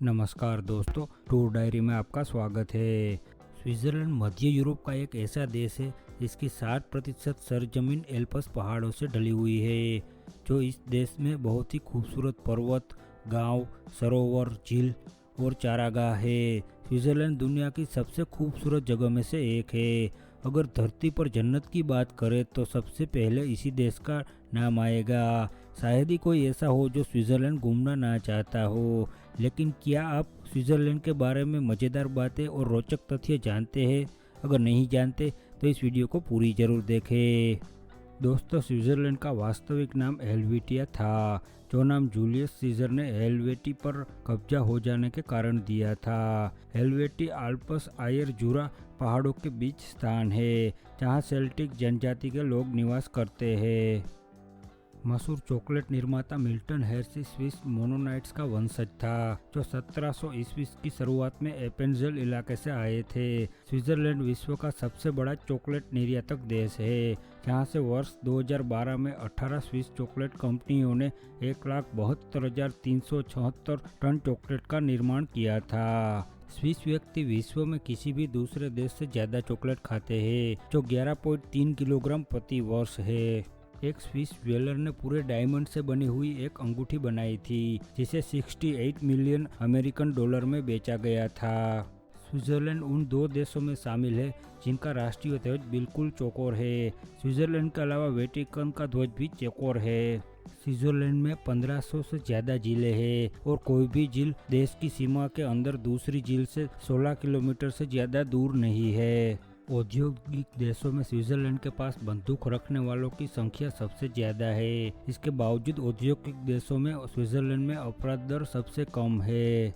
नमस्कार दोस्तों, tour diary में आपका स्वागत है। स्विट्जरलैंड मध्य यूरोप का एक ऐसा देश है जिसकी 60% सरजमीन एल्प्स पहाड़ों से ढली हुई है, जो इस देश में बहुत ही खूबसूरत पर्वत, गांव, सरोवर, झील और चारागाह है। स्विट्जरलैंड दुनिया की सबसे खूबसूरत जगह में से एक है। अगर धरती पर जन्नत की बात करें तो सबसे पहले इसी देश का नाम आएगा। शायद ही कोई ऐसा हो जो स्विट्जरलैंड घूमना ना चाहता हो। लेकिन क्या आप स्विट्जरलैंड के बारे में मज़ेदार बातें और रोचक तथ्य जानते हैं? अगर नहीं जानते तो इस वीडियो को पूरी जरूर देखें। दोस्तों, स्विट्जरलैंड का वास्तविक नाम हेल्वेटिया था, जो नाम जूलियस सीजर ने हेल्वेटी पर कब्जा हो जाने के कारण दिया था। हेल्वेटी आल्प्स आयर जूरा पहाड़ों के बीच स्थान है, जहां सेल्टिक जनजाति के लोग निवास करते हैं। मशहूर चॉकलेट निर्माता मिल्टन हेर्शी स्विस मोनोनाइट्स का वंशज था, जो 1700 ईस्वी की शुरुआत में एपेंजेल इलाके से आए थे। स्विट्जरलैंड विश्व का सबसे बड़ा चॉकलेट निर्यातक देश है, जहां से वर्ष 2012 में 18 स्विस चॉकलेट कंपनियों ने 1,72,376 टन चॉकलेट का निर्माण किया था। स्विस व्यक्ति विश्व में किसी भी दूसरे देश से ज्यादा चॉकलेट खाते हैं, जो 11.3 किलोग्राम प्रति वर्ष है। एक स्विस ज्वेलर ने पूरे डायमंड से बनी हुई एक अंगूठी बनाई थी, जिसे 68 मिलियन अमेरिकन डॉलर में बेचा गया था। स्विट्जरलैंड उन दो देशों में शामिल है जिनका राष्ट्रीय ध्वज बिल्कुल चौकोर है। स्विट्जरलैंड के अलावा वेटिकन का ध्वज भी चौकोर है। स्विट्जरलैंड में 1500 से ज्यादा झीलें हैं और कोई भी झील देश की सीमा के अंदर दूसरी झील से 16 किलोमीटर से ज्यादा दूर नहीं है। औद्योगिक देशों में स्विट्जरलैंड के पास बंदूक रखने वालों की संख्या सबसे ज्यादा है। इसके बावजूद औद्योगिक देशों में स्विट्जरलैंड में अपराध दर सबसे कम है।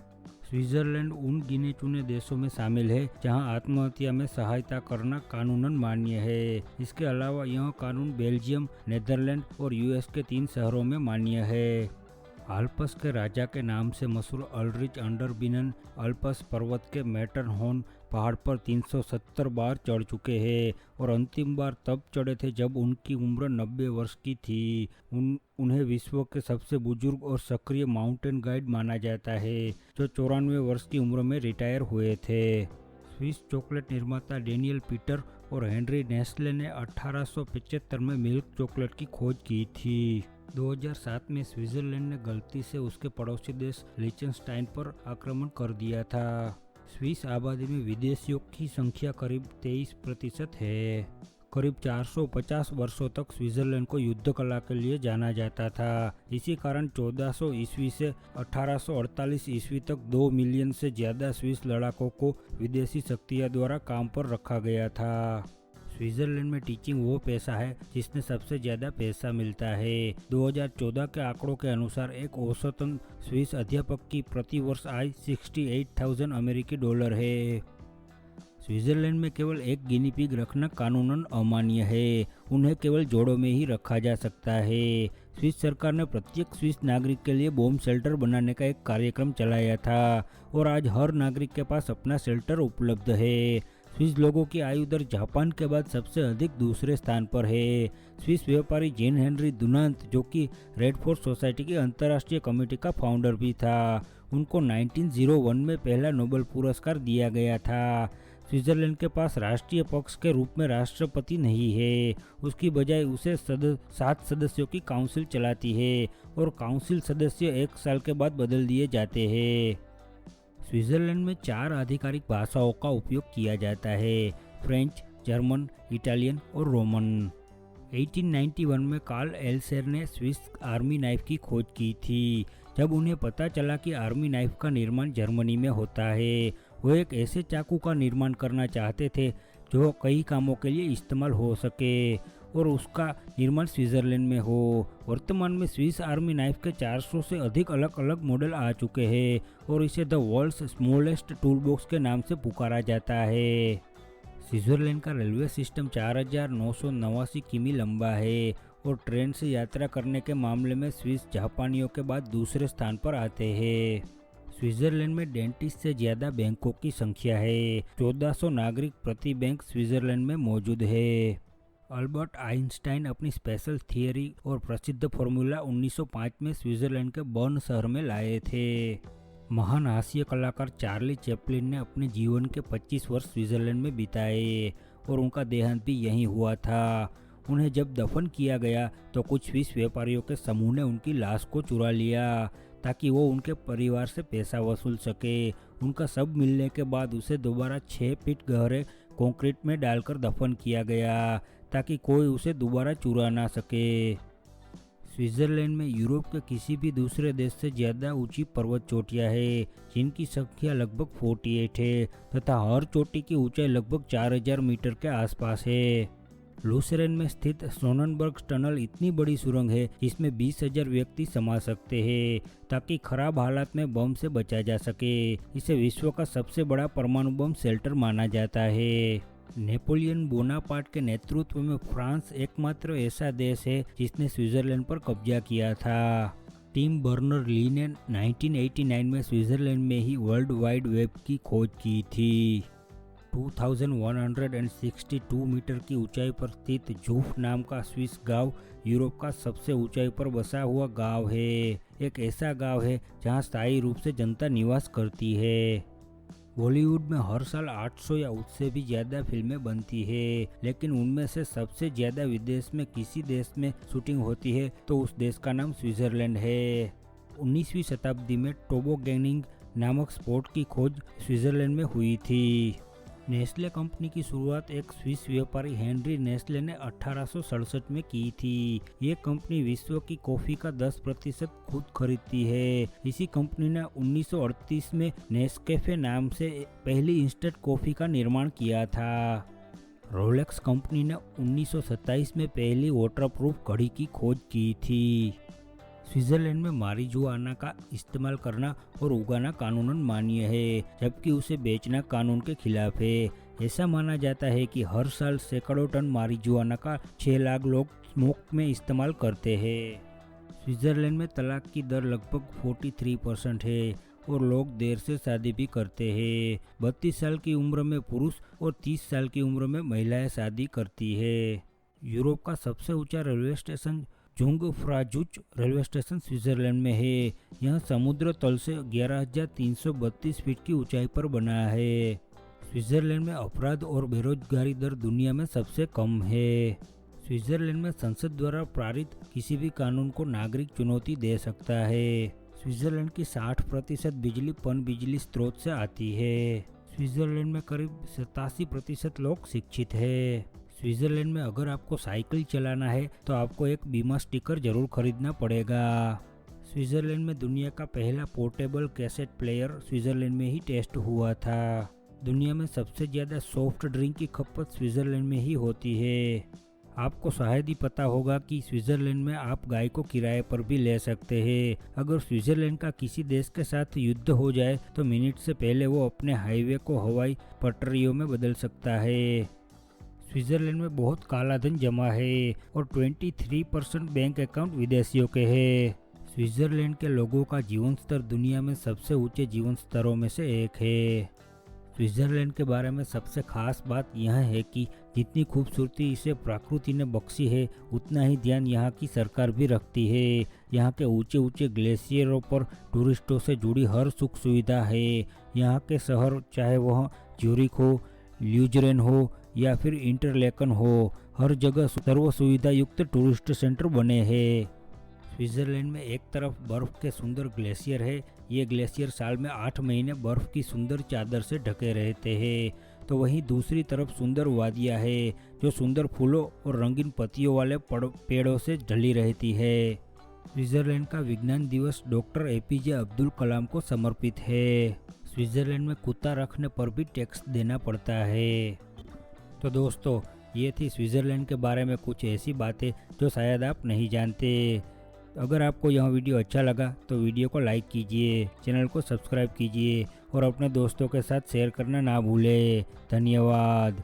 स्विट्जरलैंड उन गिने चुने देशों में शामिल है जहां आत्महत्या में सहायता करना कानूनन मान्य है। इसके अलावा यह कानून बेल्जियम, नेदरलैंड और यूएस के 3 शहरों में मान्य है। आल्प्स के राजा के नाम से मशहूर अल्ड्रिच अंडरबिनन अल्प्स पर्वत के मैटरहॉर्न पहाड़ पर 370 बार चढ़ चुके हैं और अंतिम बार तब चढ़े थे जब उनकी उम्र 90 वर्ष की थी। उन्हें विश्व के सबसे बुजुर्ग और सक्रिय माउंटेन गाइड माना जाता है, जो 94 वर्ष की उम्र में रिटायर हुए थे। स्विस चॉकलेट निर्माता डेनियल पीटर और हेनरी नेस्ले ने 1875 में मिल्क चॉकलेट की खोज की थी। 2007 में स्विट्जरलैंड ने गलती से उसके पड़ोसी देश लिechtenstein पर आक्रमण कर दिया था। स्विस आबादी में विदेशियों की संख्या करीब 23% है। करीब 450 वर्षों तक स्विट्जरलैंड को युद्ध कला के लिए जाना जाता था। इसी कारण 1400 ईस्वी से 1848 ईस्वी तक 2 मिलियन से ज्यादा स्विस लड़ाकों को विदेशी शक्तियों द्वारा काम पर रखा गया था। स्विट्जरलैंड में टीचिंग वो पेशा है जिसमें सबसे ज्यादा पैसा मिलता है। 2014 के आंकड़ों के अनुसार एक औसतन स्विस अध्यापक की प्रति वर्ष आय 68,000 अमेरिकी डॉलर है। स्विट्जरलैंड में केवल एक गिनी पिग रखना कानूनन अमान्य है। उन्हें केवल जोड़ों में ही रखा जा सकता है। स्विस सरकार ने प्रत्येक स्विस नागरिक के लिए बॉम्ब शेल्टर बनाने का एक कार्यक्रम चलाया था और आज हर नागरिक के पास अपना शेल्टर उपलब्ध है। स्विस लोगों की आयु दर जापान के बाद सबसे अधिक दूसरे स्थान पर है। स्विस व्यापारी जेन हेनरी दुनांत, जो कि रेड फोर्स सोसाइटी की अंतर्राष्ट्रीय कमेटी का फाउंडर भी था, उनको 1901 में पहला नोबेल पुरस्कार दिया गया था। स्विट्जरलैंड के पास राष्ट्रीय पक्ष के रूप में राष्ट्रपति नहीं है। उसकी बजाय उसे 7 सदस्यों की काउंसिल चलाती है और काउंसिल सदस्य 1 साल के बाद बदल दिए जाते हैं। स्विट्जरलैंड में 4 आधिकारिक भाषाओं का उपयोग किया जाता है: फ्रेंच, जर्मन, इटालियन और रोमन। 1891 में कार्ल एल्सेर ने स्विस आर्मी नाइफ की खोज की थी। जब उन्हें पता चला कि आर्मी नाइफ का निर्माण जर्मनी में होता है, वो एक ऐसे चाकू का निर्माण करना चाहते थे जो कई कामों के लिए इस्तेमाल हो सके और उसका निर्माण स्विट्जरलैंड में हो। वर्तमान में स्विस आर्मी नाइफ के 400 से अधिक अलग अलग मॉडल आ चुके हैं और इसे the world's smallest toolbox के नाम से पुकारा जाता है। स्विट्जरलैंड का रेलवे सिस्टम 4,989 किमी लंबा है और ट्रेन से यात्रा करने के मामले में स्विस जापानियों के बाद दूसरे स्थान पर आते हैं। स्विट्जरलैंड में डेंटिस्ट से ज्यादा बैंकों की संख्या है। 1400 नागरिक प्रति बैंक स्विट्जरलैंड में मौजूद है। अल्बर्ट आइंस्टाइन अपनी स्पेशल थियरी और प्रसिद्ध फॉर्मूला 1905 में स्विट्जरलैंड के बर्न शहर में लाए थे। महान हास्य कलाकार चार्ली चैपलिन ने अपने जीवन के 25 वर्ष स्विट्जरलैंड में बिताए और उनका देहांत भी यहीं हुआ था। उन्हें जब दफन किया गया तो कुछ स्विस व्यापारियों के समूह ने उनकी लाश को चुरा लिया ताकि वो उनके परिवार से पैसा वसूल सके। उनका शव मिलने के बाद उसे दोबारा 6 फीट गहरे कंक्रीट में डालकर दफन किया गया ताकि कोई उसे दोबारा चुरा ना सके। स्विट्जरलैंड में यूरोप के किसी भी दूसरे देश से ज़्यादा ऊंची पर्वत चोटियां हैं, जिनकी संख्या लगभग 48 है तथा हर चोटी की ऊंचाई लगभग 4000 मीटर के आसपास है। लुसेरेन में स्थित सोननबर्ग टनल इतनी बड़ी सुरंग है जिसमें 20,000 व्यक्ति समा सकते हैं ताकि खराब हालात में बम से बचा जा सके। इसे विश्व का सबसे बड़ा परमाणु बम शेल्टर माना जाता है। नेपोलियन बोनापार्ट के नेतृत्व में फ्रांस एकमात्र ऐसा देश है जिसने स्विट्जरलैंड पर कब्जा किया था। टिम बर्नर ली ने 1989 में स्विट्जरलैंड में ही वर्ल्ड वाइड वेब की खोज की थी। 2162 मीटर की ऊंचाई पर स्थित जूफ नाम का स्विस गांव यूरोप का सबसे ऊंचाई पर बसा हुआ गांव है। एक ऐसा गांव है जहां स्थायी रूप से जनता निवास करती है। बॉलीवुड में हर साल 800 या उससे भी ज़्यादा फिल्में बनती है, लेकिन उनमें से सबसे ज़्यादा विदेश में किसी देश में शूटिंग होती है तो उस देश का नाम स्विट्जरलैंड है। 19वीं शताब्दी में टोबोगैनिंग नामक स्पोर्ट की खोज स्विट्जरलैंड में हुई थी। नेस्ले कंपनी की शुरुआत एक स्विस व्यापारी हेनरी नेस्ले ने 1867 में की थी। ये कंपनी विश्व की कॉफी का 10% खुद खरीदती है। इसी कंपनी ने 1938 में नेस्कैफे नाम से पहली इंस्टेंट कॉफी का निर्माण किया था। रोलेक्स कंपनी ने 1927 में पहली वाटरप्रूफ घड़ी की खोज की थी। स्विट्जरलैंड में मारिजुआना का इस्तेमाल करना और उगाना कानूनन मान्य है, जबकि उसे बेचना कानून के खिलाफ है। ऐसा माना जाता है कि हर साल सैकड़ों टन मारिजुआना का 6 लाख लोग स्मोक में इस्तेमाल करते हैं। स्विट्जरलैंड में तलाक की दर लगभग 43% है और लोग देर से शादी भी करते हैं। 32 साल की उम्र में पुरुष और 30 साल की उम्र में महिलाएं शादी करती है। यूरोप का सबसे ऊंचा railway station Jungfraujoch railway station Switzerland में है। यह समुद्र तल से 11,332 फीट की ऊंचाई पर बना है। स्विट्जरलैंड में अपराध और बेरोजगारी दर दुनिया में सबसे कम है। स्विट्जरलैंड में संसद द्वारा पारित किसी भी कानून को नागरिक चुनौती दे सकता है। स्विट्जरलैंड की 60% बिजली पनबिजली स्रोत से आती है। स्विट्जरलैंड में करीब 87% लोग शिक्षित है। स्विट्जरलैंड में अगर आपको साइकिल चलाना है तो आपको एक बीमा स्टिकर जरूर खरीदना पड़ेगा। स्विट्जरलैंड में दुनिया का पहला पोर्टेबल कैसेट प्लेयर स्विट्जरलैंड में ही टेस्ट हुआ था। दुनिया में सबसे ज़्यादा सॉफ्ट ड्रिंक की खपत स्विट्जरलैंड में ही होती है। आपको शायद ही पता होगा कि स्विट्जरलैंड में आप गाय को किराए पर भी ले सकते हैं। अगर स्विट्जरलैंड का किसी देश के साथ युद्ध हो जाए तो मिनट से पहले वो अपने हाईवे को हवाई पटरियों में बदल सकता है। स्विट्जरलैंड में बहुत काला धन जमा है और 23% बैंक अकाउंट विदेशियों के हैं। स्विट्जरलैंड के लोगों का जीवन स्तर दुनिया में सबसे ऊंचे जीवन स्तरों में से एक है। स्विट्जरलैंड के बारे में सबसे खास बात यह है कि जितनी खूबसूरती इसे प्रकृति ने बख्शी है, उतना ही ध्यान यहाँ की सरकार भी रखती है। यहाँ के ऊंचे ऊंचे ग्लेशियरों पर टूरिस्टों से जुड़ी हर सुख सुविधा है। यहाँ के शहर, चाहे वह ज्यूरिख हो, ल्यूजरेन हो या फिर इंटरलेकन हो, हर जगह सर्व सुविधा युक्त टूरिस्ट सेंटर बने हैं। स्विट्जरलैंड में एक तरफ बर्फ के सुंदर ग्लेशियर है। ये ग्लेशियर साल में 8 महीने बर्फ की सुंदर चादर से ढके रहते हैं, तो वहीं दूसरी तरफ सुंदर वादियाँ है जो सुंदर फूलों और रंगीन पत्तियों वाले पेड़ों से ढली रहती है। स्विट्जरलैंड का विज्ञान दिवस डॉक्टर एपीजे अब्दुल कलाम को समर्पित है। स्विट्जरलैंड में कुत्ता रखने पर भी टैक्स देना पड़ता है। तो दोस्तों, ये थी स्विट्जरलैंड के बारे में कुछ ऐसी बातें जो शायद आप नहीं जानते। अगर आपको यह वीडियो अच्छा लगा तो वीडियो को लाइक कीजिए, चैनल को सब्सक्राइब कीजिए और अपने दोस्तों के साथ शेयर करना ना भूलें। धन्यवाद।